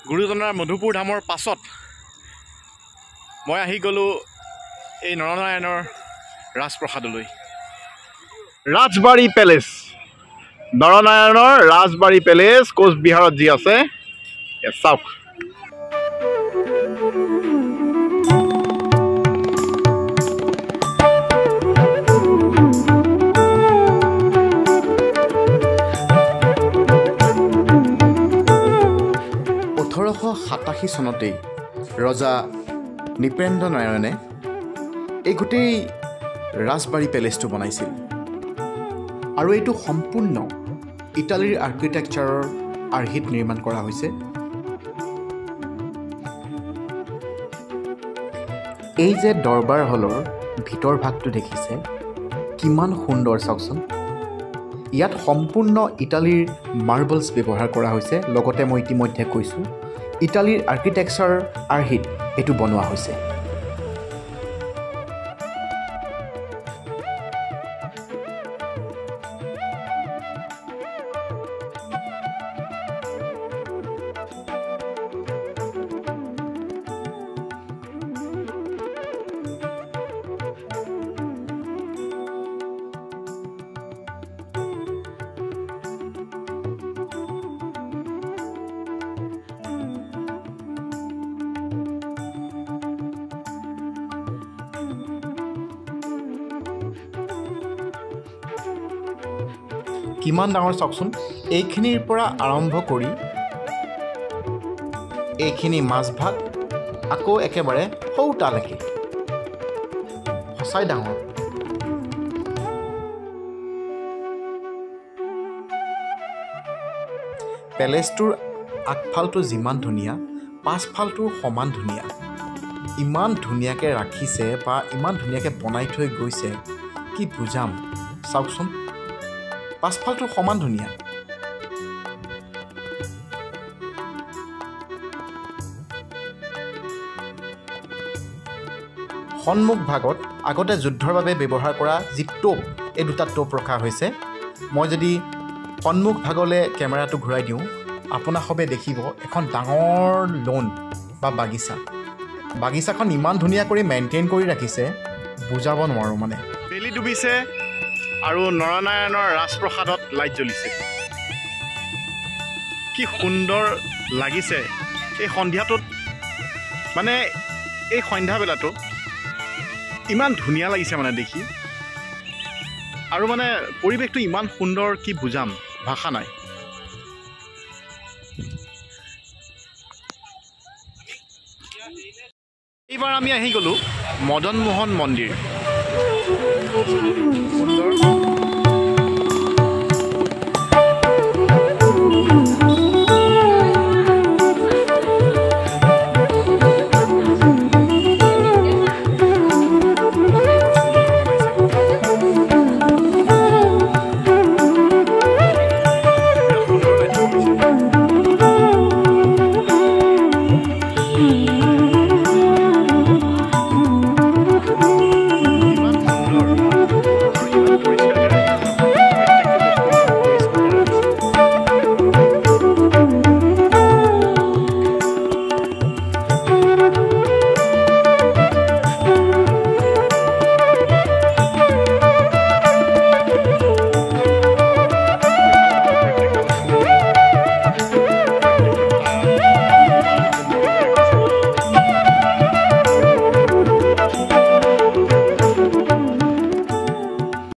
গুৰুজনাৰ মধুপুৰ ধামৰ পাছত মই আহি গ'লোঁ এই নৰনাৰায়ণৰ ৰাজপ্ৰসাদলৈ। ৰাজবাৰী পেলেচ, নৰনাৰায়ণৰ ৰাজবাৰী পেলেচ কোচবিহাৰত যি আছে চাওক। চনতেই ৰজা নৃপেন্দ্ৰ নাৰায়ণে এই গোটেই ৰাজবাৰী পেলেচটো বনাইছিল আৰু এইটো সম্পূৰ্ণ ইটালীৰ আৰ্কিটেক্সাৰৰ আৰ্হিত নিৰ্মাণ কৰা হৈছে। এই যে দৰবাৰ হলৰ ভিতৰ ভাগটো দেখিছে কিমান সুন্দৰ চাওকচোন। ইয়াত সম্পূৰ্ণ ইটালীৰ মাৰ্বলছ ব্যৱহাৰ কৰা হৈছে। লগতে মই ইতিমধ্যে কৈছোঁ ইটালীৰ আৰ্কিটেক্সাৰ আৰ্হিত এইটো বনোৱা হৈছে। কিমান ডাঙৰ চাওকচোন। এইখিনিৰ পৰা আৰম্ভ কৰি এইখিনি মাজভাগ আকৌ একেবাৰে সৌতালৈকে সঁচাই ডাঙৰ। পেলেচটোৰ আগফালটো যিমান ধুনীয়া পাছফালটো সমান ধুনীয়া। ইমান ধুনীয়াকৈ ৰাখিছে বা ইমান ধুনীয়াকৈ বনাই থৈ গৈছে কি বুজাম চাওকচোন। পাছফালটো সমান ধুনীয়া। সন্মুখ ভাগত আগতে যুদ্ধৰ বাবে ব্যৱহাৰ কৰা যি টোপ, এই দুটা টোপ ৰখা হৈছে। মই যদি সন্মুখ ভাগলৈ কেমেৰাটো ঘূৰাই দিওঁ আপোনাক সবে দেখিব এখন ডাঙৰ লন বা বাগিচা। বাগিচাখন ইমান ধুনীয়া কৰি মেইনটেইন কৰি ৰাখিছে বুজাব নোৱাৰোঁ মানে। বেলি ডুবিছে আৰু নৰনাৰায়ণৰ ৰাজপ্ৰসাদত লাইট জ্বলিছে। কি সুন্দৰ লাগিছে এই সন্ধিয়াটোত, মানে এই সন্ধ্যাবেলাটো ইমান ধুনীয়া লাগিছে মানে দেখি। আৰু মানে পৰিৱেশটো ইমান সুন্দৰ কি বুজাম, ভাষা নাই। এইবাৰ আমি আহি গ'লোঁ মদন মোহন মন্দিৰ। সুন্দৰ